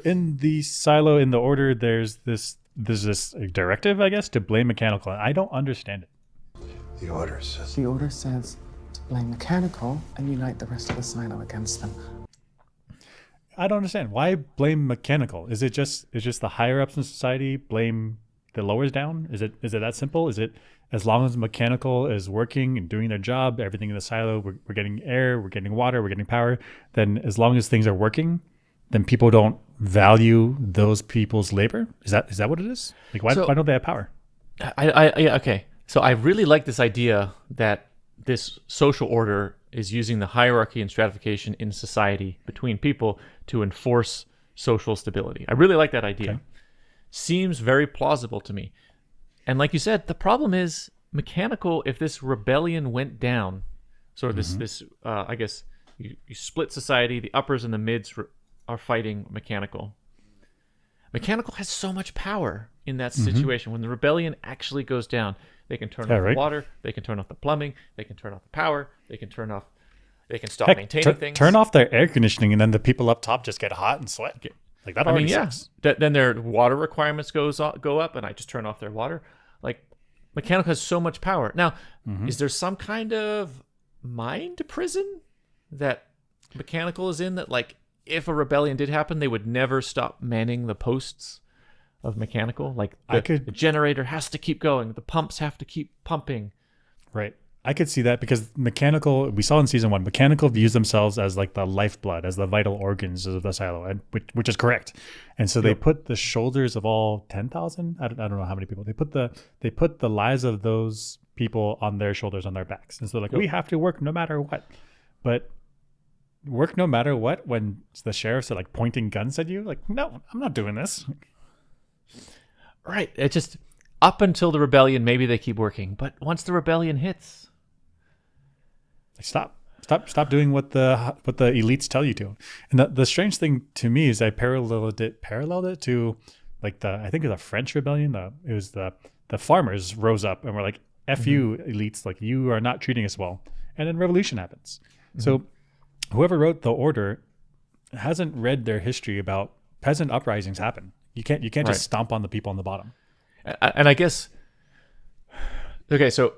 In the silo, in the order, there's this directive, I guess, to blame mechanical. I don't understand it. The order says. The order says to blame mechanical and unite the rest of the silo against them. I don't understand. Why blame mechanical? Is just the higher ups in society blame the lowers down? Is it that simple? Is it as long as mechanical is working and doing their job, everything in the silo, we're getting air, we're getting water, we're getting power, then as long as things are working, then people don't value those people's labor? Is that what it is? Like why don't they have power? Yeah, okay. So I really like this idea that this social order is using the hierarchy and stratification in society between people to enforce social stability. I really like that idea. Okay. Seems very plausible to me. And like you said, the problem is mechanical. If this rebellion went down, so this I guess you split society. The uppers and the mids are fighting mechanical. Mechanical has so much power in that situation. When the rebellion actually goes down, they can turn off the water, they can turn off the plumbing, they can turn off the power, they can stop maintaining things. Turn off their air conditioning, and then the people up top just get hot and sweat. Like that already sucks. Then their water requirements go up, and I just turn off their water. Like mechanical has so much power. Now, is there some kind of mind prison that mechanical is in that, like, if a rebellion did happen, they would never stop manning the posts of mechanical? Like the generator has to keep going, the pumps have to keep pumping. Right. I could see that because mechanical, we saw in season 1, mechanical views themselves as like the lifeblood, as the vital organs of the silo, and which is correct. And so they put the shoulders of all 10,000, I don't know how many people, they put the lives of those people on their shoulders, on their backs. And so like, we have to work no matter what. But work no matter what when the sheriffs are like pointing guns at you? Like, no, I'm not doing this. Right. It just, up until the rebellion, maybe they keep working. But once the rebellion hits, like, stop doing what the elites tell you to. And the strange thing to me is I paralleled it to like I think the French rebellion. It was the farmers rose up and were like, F you elites, like you are not treating us well. And then revolution happens. So whoever wrote the order hasn't read their history about peasant uprisings happen. You can't just stomp on the people on the bottom. And I guess, okay, so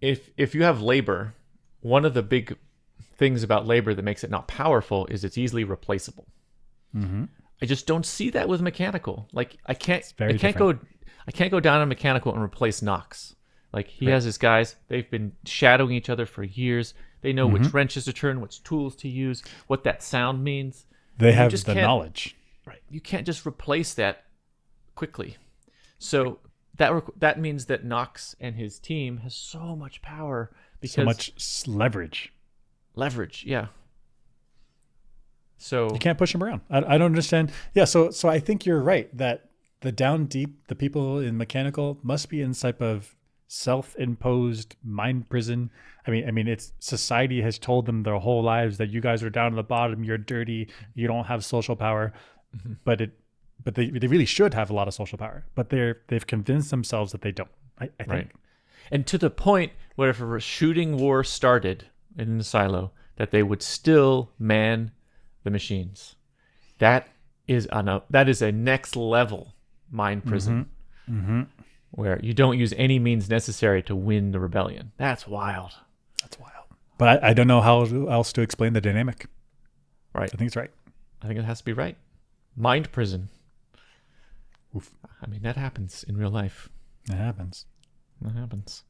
if you have labor, one of the big things about labor that makes it not powerful is it's easily replaceable. I just don't see that with mechanical. Like I can't go down on mechanical and replace Knox. Like he has his guys, they've been shadowing each other for years. They know which wrenches to turn, which tools to use, what that sound means. They have the knowledge. Right. You can't just replace that quickly. So that means that Knox and his team has so much power, because so much leverage. Leverage, yeah. So you can't push them around. I don't understand. Yeah, so I think you're right that the down deep, the people in mechanical must be in some type of self-imposed mind prison. I mean, it's society has told them their whole lives that you guys are down at the bottom, you're dirty, you don't have social power, but they really should have a lot of social power. But they've convinced themselves that they don't. I think. Right. And to the point where if a shooting war started in the silo, that they would still man the machines. That is a next level mind prison, where you don't use any means necessary to win the rebellion. That's wild. That's wild. But I don't know how else to explain the dynamic. Right. I think it's right. I think it has to be right. Mind prison. Oof. I mean, that happens in real life. It happens. That happens.